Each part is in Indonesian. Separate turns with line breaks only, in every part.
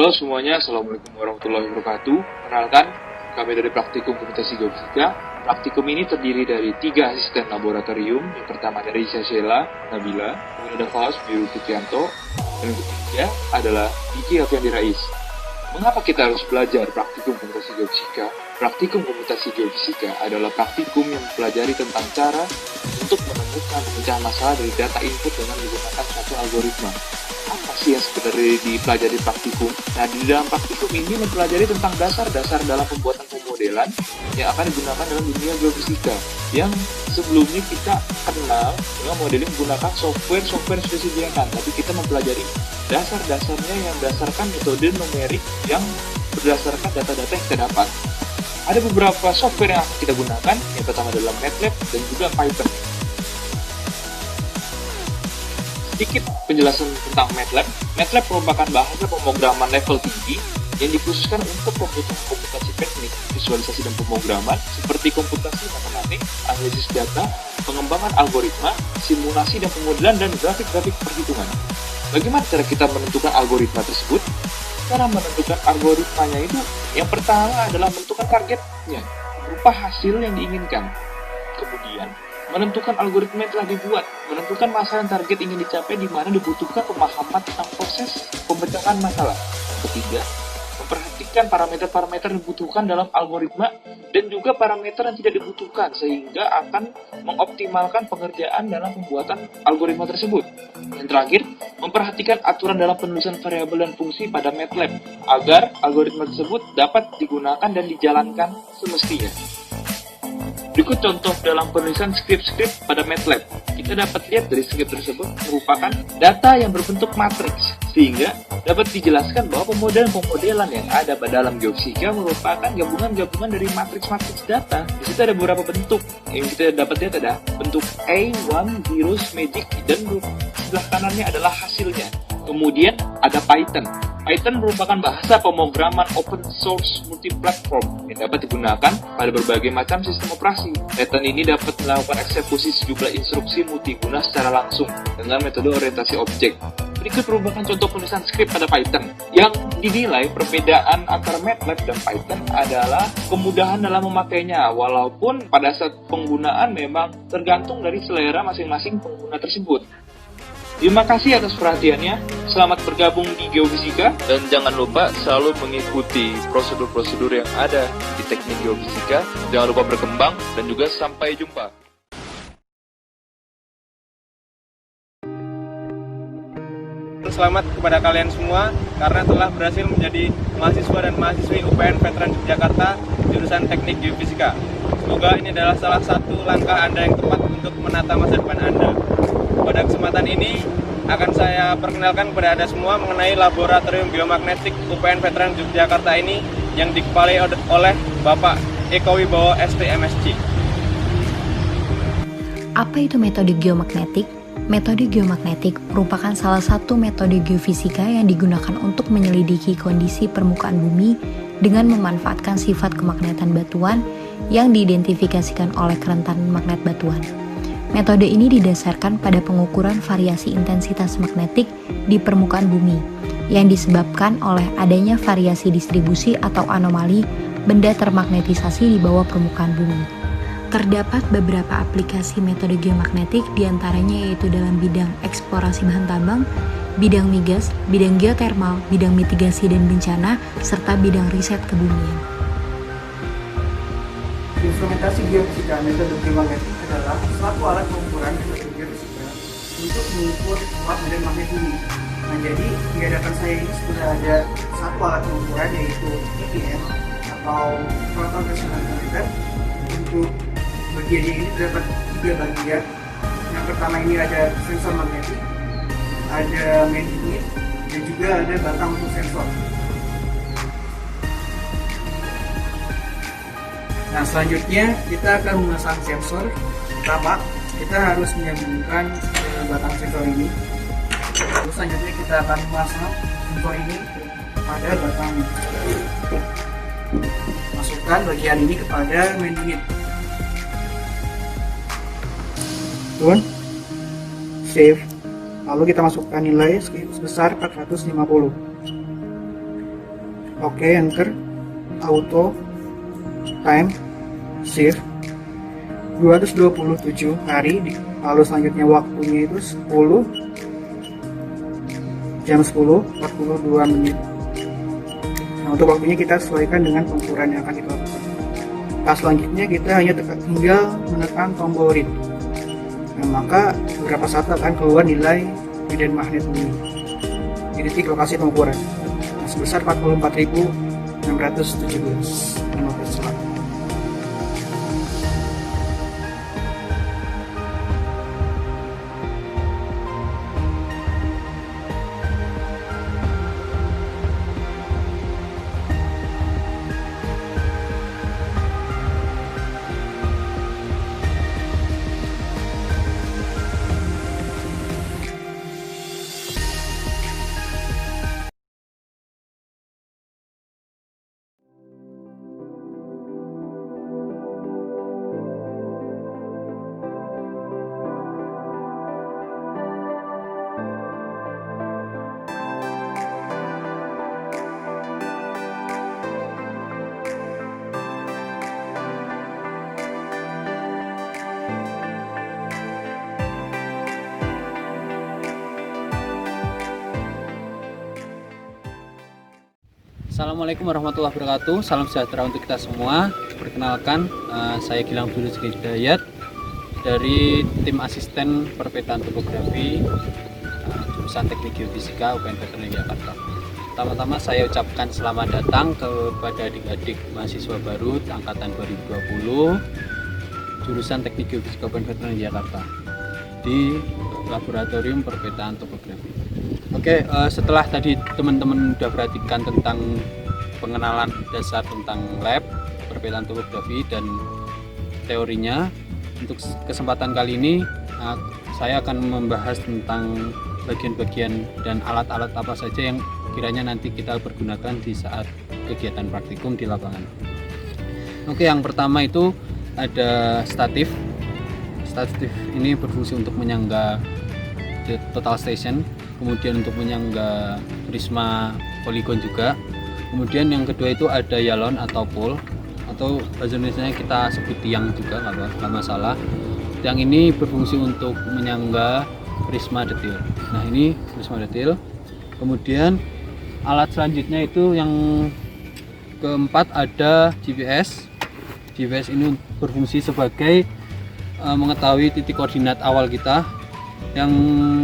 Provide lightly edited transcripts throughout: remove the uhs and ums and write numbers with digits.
Halo semuanya, Assalamualaikum warahmatullahi wabarakatuh. Kenalkan, kami dari Praktikum Komunikasi Geofisika. Praktikum ini terdiri dari 3 asisten laboratorium. Yang pertama dari Sheila, Nabila, kemudian ada Faus, Biru Putyanto, dan yang ketiga adalah Diki Alfiandi Rais. Mengapa kita harus belajar Praktikum Komunikasi Geofisika? Praktikum Komunikasi Geofisika adalah praktikum yang mempelajari tentang cara untuk menemukan pecahan masalah dari data input dengan menggunakan suatu algoritma. Apa sih yang sebenarnya dipelajari praktikum? Nah, di dalam praktikum ini mempelajari tentang dasar-dasar dalam pembuatan pemodelan yang akan digunakan dalam dunia geofisika. Yang sebelumnya kita kenal dengan modeling menggunakan software yang sudah disediakan, tapi kita mempelajari dasar-dasarnya yang berdasarkan metode numerik yang berdasarkan data-data yang kita dapat. Ada beberapa software yang akan kita gunakan. Yang pertama adalah MATLAB dan juga Python. Sedikit penjelasan tentang MATLAB. MATLAB merupakan bahasa pemrograman level tinggi yang dikhususkan untuk kebutuhan komputasi teknik, visualisasi dan pemrograman seperti komputasi matematik, analisis data, pengembangan algoritma, simulasi dan pemodelan, dan grafik-grafik perhitungan. Bagaimana cara kita menentukan algoritma tersebut? Cara menentukan algoritmanya itu yang pertama adalah menentukan targetnya berupa hasil yang diinginkan. Kemudian menentukan algoritma yang telah dibuat, menentukan masalah dan target ingin dicapai di mana dibutuhkan pemahaman tentang proses pemecahan masalah. Yang ketiga, memperhatikan parameter-parameter yang dibutuhkan dalam algoritma dan juga parameter yang tidak dibutuhkan sehingga akan mengoptimalkan pengerjaan dalam pembuatan algoritma tersebut. Yang terakhir, memperhatikan aturan dalam penulisan variabel dan fungsi pada MATLAB agar algoritma tersebut dapat digunakan dan dijalankan semestinya. Berikut contoh dalam penulisan skrip-skrip pada MATLAB. Kita dapat lihat dari skrip tersebut merupakan data yang berbentuk matriks, sehingga dapat dijelaskan bahwa pemodelan-pemodelan yang ada pada dalam geofisika merupakan gabungan-gabungan dari matriks-matriks data. Di situ ada beberapa bentuk yang kita dapat lihat, ada bentuk A, 1, zeros, magic, dan sebelah kanannya adalah hasilnya. Kemudian ada Python. Python merupakan bahasa pemrograman open source multiplatform yang dapat digunakan pada berbagai macam sistem operasi. Python ini dapat melakukan eksekusi sejumlah instruksi multiguna secara langsung dengan metode orientasi objek. Berikut merupakan contoh penulisan skrip pada Python. Yang dinilai perbedaan antara MATLAB dan Python adalah kemudahan dalam memakainya, walaupun pada saat penggunaan memang tergantung dari selera masing-masing pengguna tersebut. Terima kasih atas perhatiannya. Selamat bergabung di Geofisika. Dan jangan lupa selalu mengikuti prosedur-prosedur yang ada di teknik geofisika. Jangan lupa berkembang dan juga sampai jumpa.
Selamat kepada kalian semua karena telah berhasil menjadi mahasiswa dan mahasiswi UPN Veteran Yogyakarta jurusan Teknik Geofisika. Semoga ini adalah salah satu langkah Anda yang tepat untuk menata masa depan Anda. Pada kesempatan ini akan saya perkenalkan kepada Anda semua mengenai Laboratorium Geomagnetik UPN Veteran Yogyakarta ini yang dikepalai oleh Bapak Eko Wibowo ST.MSc.
Apa itu metode geomagnetik? Metode geomagnetik merupakan salah satu metode geofisika yang digunakan untuk menyelidiki kondisi permukaan bumi dengan memanfaatkan sifat kemagnetan batuan yang diidentifikasikan oleh kerentanan magnet batuan. Metode ini didasarkan pada pengukuran variasi intensitas magnetik di permukaan bumi yang disebabkan oleh adanya variasi distribusi atau anomali benda termagnetisasi di bawah permukaan bumi. Terdapat beberapa aplikasi metode geomagnetik diantaranya yaitu dalam bidang eksplorasi bahan tambang, bidang migas, bidang geotermal, bidang mitigasi dan bencana, serta bidang riset kebumian.
Instrumentasi geofisika metode geomagnetik adalah suatu alat pengukuran metode geofisika untuk mengukur kuat medan magnet bumi. Nah, jadi di hadapan saya ini sudah ada satu alat pengukuran yaitu EPM atau Total Resonance Meter. Untuk bagiannya ini terdapat 3 bagian. Yang pertama ini ada sensor magnetik, ada main unit, dan juga ada batang untuk sensor. Nah, selanjutnya kita akan memasang sensor. Pertama, kita harus menyambungkan batang sensor ini. Terus selanjutnya kita akan memasang sensor ini pada batang. Masukkan bagian ini kepada main unit. Turn, save. Lalu kita masukkan nilai sebesar 450. Oke, enter. Auto. Time. Shift. 227 hari. Lalu selanjutnya waktunya itu 10. Jam 10, 42 menit. Nah, untuk waktunya kita sesuaikan dengan pengukuran yang akan kita lakukan. Nah, selanjutnya kita hanya tinggal menekan tombol read. Nah, maka beberapa saat akan keluar nilai medan magnet bumi di titik lokasi pengukuran. Nah, sebesar 44.617 watt.
Assalamualaikum warahmatullahi wabarakatuh. Salam sejahtera untuk kita semua. Perkenalkan, saya Gilang Abdul Hidayat dari tim asisten perpetaan topografi jurusan Teknik Geofisika UPN Veteran Jakarta. Pertama-tama saya ucapkan selamat datang kepada adik-adik mahasiswa baru angkatan 2020 jurusan Teknik Geofisika UPN Veteran Jakarta di Laboratorium Perpetaan Topografi. Oke, setelah tadi teman-teman udah perhatikan tentang pengenalan dasar tentang lab, perpetaan topografi dan teorinya, untuk kesempatan kali ini saya akan membahas tentang bagian-bagian dan alat-alat apa saja yang kiranya nanti kita pergunakan di saat kegiatan praktikum di lapangan. Oke, yang pertama itu ada statif. Statif ini berfungsi untuk menyangga total station, kemudian untuk menyangga prisma poligon juga. Kemudian yang kedua itu ada yalon atau pole, atau bahasa Indonesia kita sebut tiang juga, nggak masalah. Tiang ini berfungsi untuk menyangga prisma detil. Nah, ini prisma detil. Kemudian alat selanjutnya itu yang keempat ada GPS. GPS ini berfungsi sebagai mengetahui titik koordinat awal kita. Yang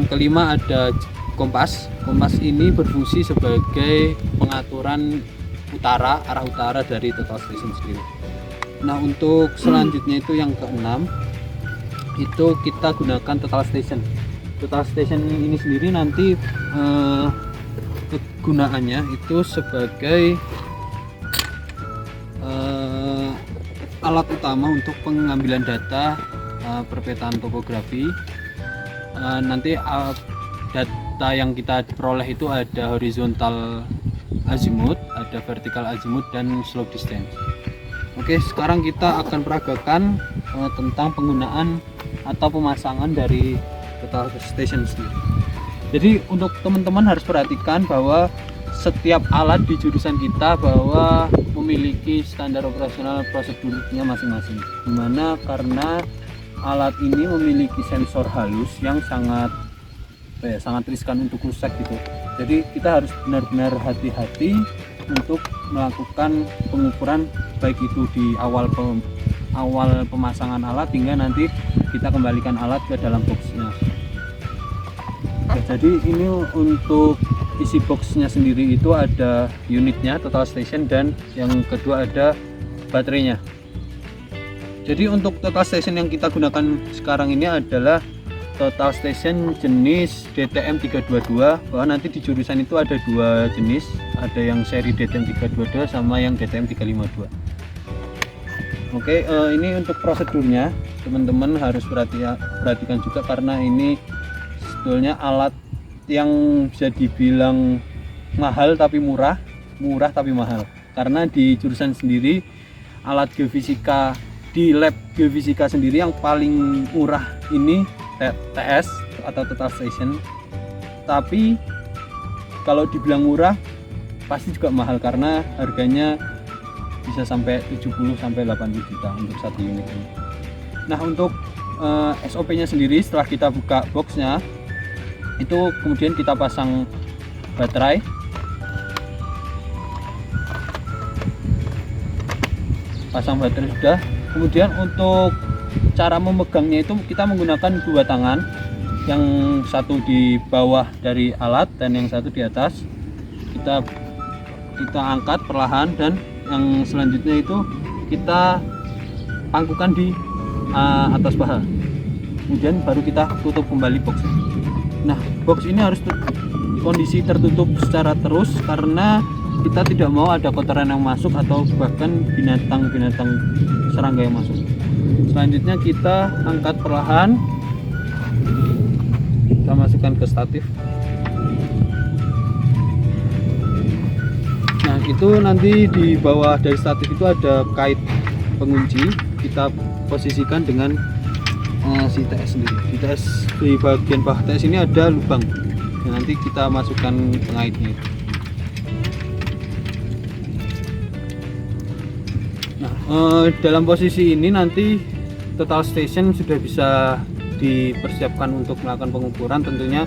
kelima ada kompas. Kompas ini berfungsi sebagai pengaturan arah utara dari total station sendiri. Nah, untuk selanjutnya itu yang keenam itu kita gunakan total station. Total station ini sendiri nanti kegunaannya itu sebagai alat utama untuk pengambilan data perpetaan topografi. Nanti data yang kita peroleh itu ada horizontal azimut, ada vertical azimut, dan slope distance. Oke, sekarang kita akan peragakan tentang penggunaan atau pemasangan dari total station sendiri. Jadi untuk teman-teman harus perhatikan bahwa setiap alat di jurusan kita bahwa memiliki standar operasional prosedurnya masing-masing. Dimana karena alat ini memiliki sensor halus yang sangat riskan untuk rusak gitu. Jadi kita harus benar-benar hati-hati untuk melakukan pengukuran, baik itu di awal pemasangan alat hingga nanti kita kembalikan alat ke dalam boxnya. Jadi ini untuk isi boxnya sendiri itu ada unitnya, total station, dan yang kedua ada baterainya. Jadi untuk total station yang kita gunakan sekarang ini adalah total station jenis DTM 322, bahwa nanti di jurusan itu ada dua jenis, ada yang seri DTM 322 sama yang DTM 352. Oke, ini untuk prosedurnya teman-teman harus perhatikan juga, karena ini sebetulnya alat yang bisa dibilang mahal tapi murah tapi mahal, karena di jurusan sendiri alat geofisika di lab geofisika sendiri yang paling murah ini TS atau total station. Tapi kalau dibilang murah pasti juga mahal karena harganya bisa sampai 70 sampai 80 juta untuk satu unit ini. Nah, untuk SOP-nya sendiri setelah kita buka boxnya itu kemudian kita pasang baterai. Pasang baterai sudah. Kemudian untuk cara memegangnya itu kita menggunakan dua tangan, yang satu di bawah dari alat dan yang satu di atas. Kita angkat perlahan, dan yang selanjutnya itu kita pangkukan di atas paha. Kemudian baru kita tutup kembali box. Nah, box ini harus kondisi tertutup secara terus karena kita tidak mau ada kotoran yang masuk atau bahkan binatang-binatang serangga yang masuk. Selanjutnya kita angkat perlahan, kita masukkan ke statif. Nah, itu nanti di bawah dari statif itu ada kait pengunci, kita posisikan dengan si TS sendiri. Di TS, di bagian bawah TS ini ada lubang, dan nanti kita masukkan pengaitnya itu. Nah, dalam posisi ini nanti total station sudah bisa dipersiapkan untuk melakukan pengukuran. Tentunya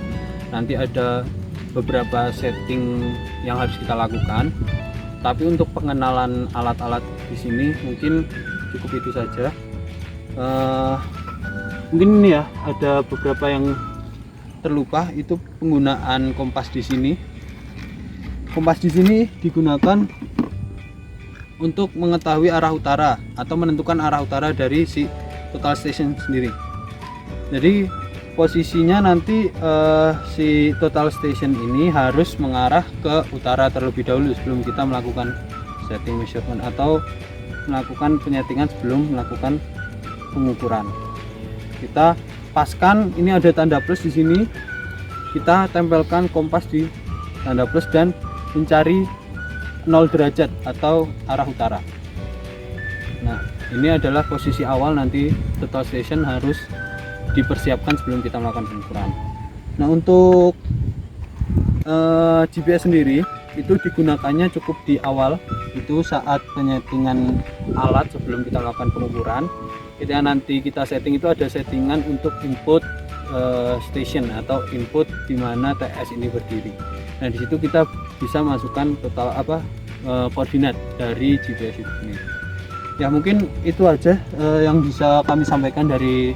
nanti ada beberapa setting yang harus kita lakukan, tapi untuk pengenalan alat-alat di sini mungkin cukup itu saja. Mungkin ini ya, ada beberapa yang terlupa, itu penggunaan kompas di sini. Kompas di sini digunakan untuk mengetahui arah utara atau menentukan arah utara dari si total station sendiri. Jadi posisinya nanti si total station ini harus mengarah ke utara terlebih dahulu sebelum kita melakukan setting measurement atau melakukan penyetingan sebelum melakukan pengukuran. Kita paskan, ini ada tanda plus di sini. Kita tempelkan kompas di tanda plus dan mencari 0 derajat atau arah utara. Nah, ini adalah posisi awal, nanti total station harus dipersiapkan sebelum kita melakukan pengukuran. Nah, untuk GPS sendiri itu digunakannya cukup di awal, itu saat penyetingan alat sebelum kita melakukan pengukuran. Ketika nanti kita setting itu ada settingan untuk input station atau input di mana TS ini berdiri. Nah, di situ kita bisa masukkan total koordinat dari GPS itu sendiri. Ya, mungkin itu aja yang bisa kami sampaikan dari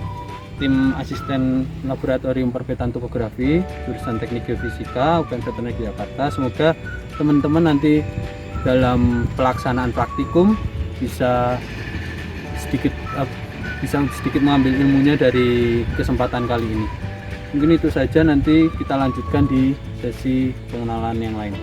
tim asisten laboratorium perpetaan topografi jurusan Teknik Geofisika UPN Veteran Jakarta. Semoga teman-teman nanti dalam pelaksanaan praktikum bisa sedikit mengambil ilmunya dari kesempatan kali ini. Mungkin itu saja, nanti kita lanjutkan di sesi pengenalan yang lain.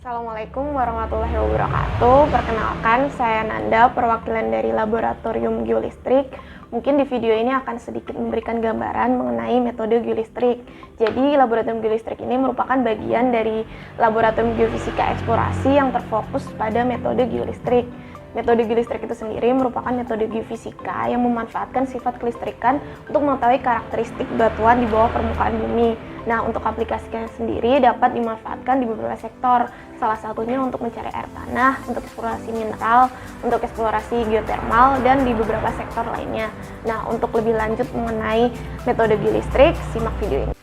Assalamualaikum warahmatullahi wabarakatuh. Perkenalkan, saya Nanda, perwakilan dari Laboratorium Geolistrik. Mungkin di video ini akan sedikit memberikan gambaran mengenai metode geolistrik. Jadi, Laboratorium Geolistrik ini merupakan bagian dari Laboratorium Geofisika Eksplorasi yang terfokus pada metode geolistrik. Metode geolistrik itu sendiri merupakan metode geofisika yang memanfaatkan sifat kelistrikan untuk mengetahui karakteristik batuan di bawah permukaan bumi. Nah, untuk aplikasinya sendiri dapat dimanfaatkan di beberapa sektor, salah satunya untuk mencari air tanah, untuk eksplorasi mineral, untuk eksplorasi geotermal, dan di beberapa sektor lainnya. Nah, untuk lebih lanjut mengenai metode geolistrik, simak video ini.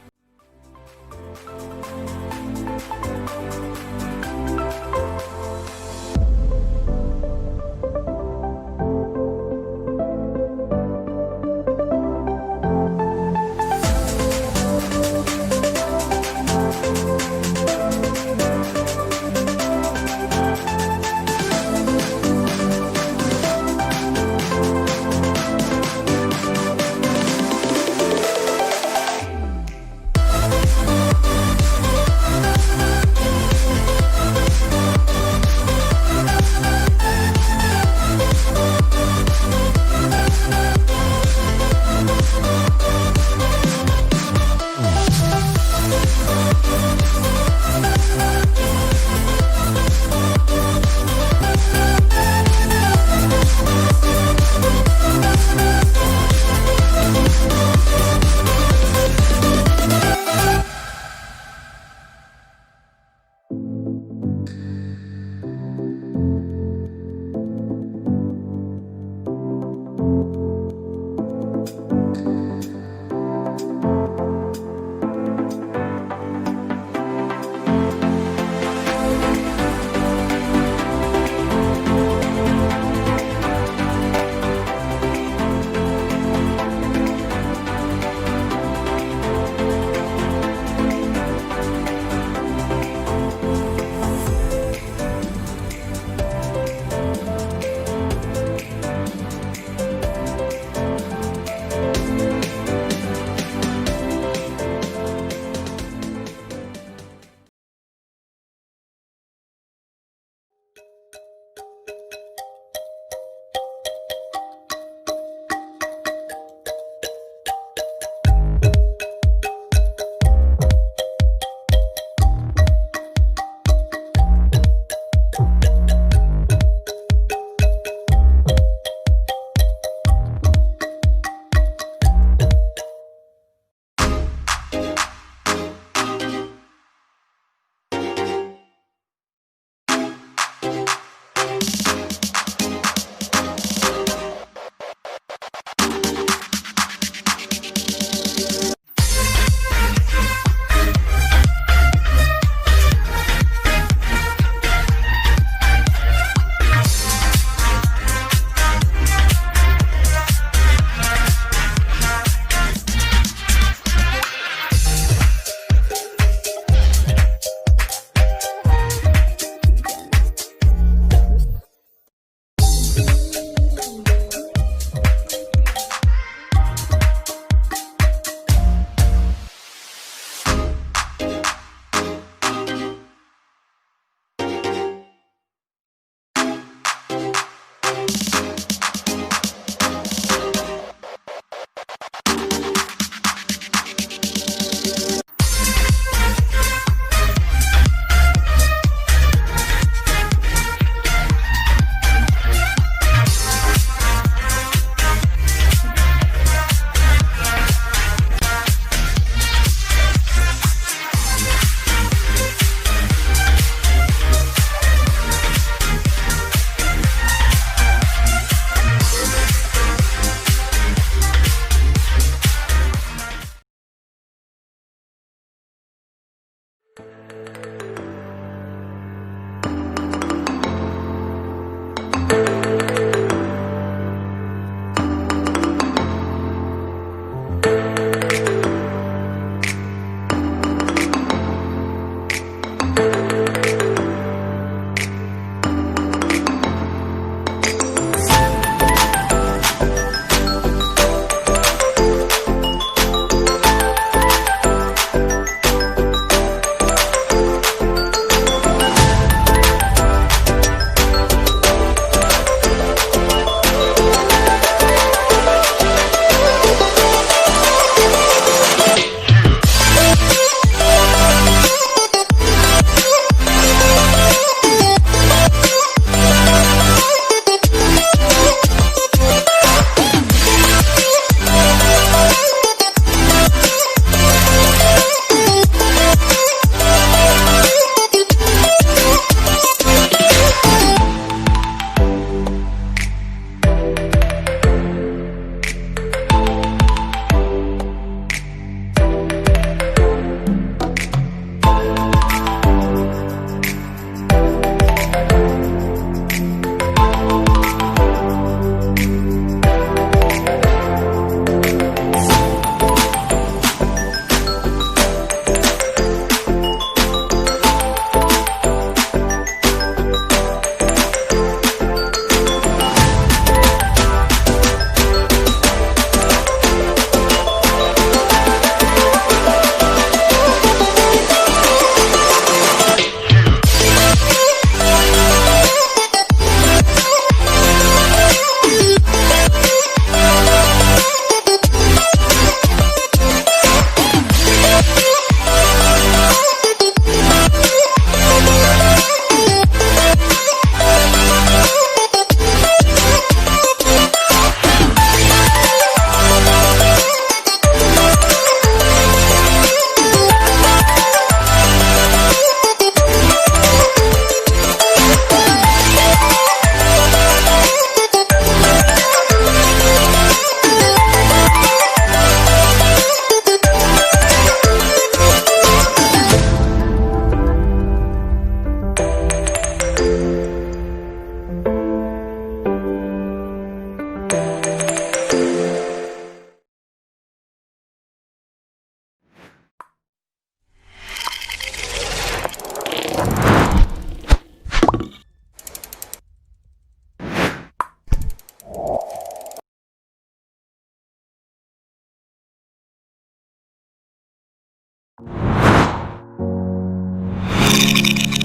Bye.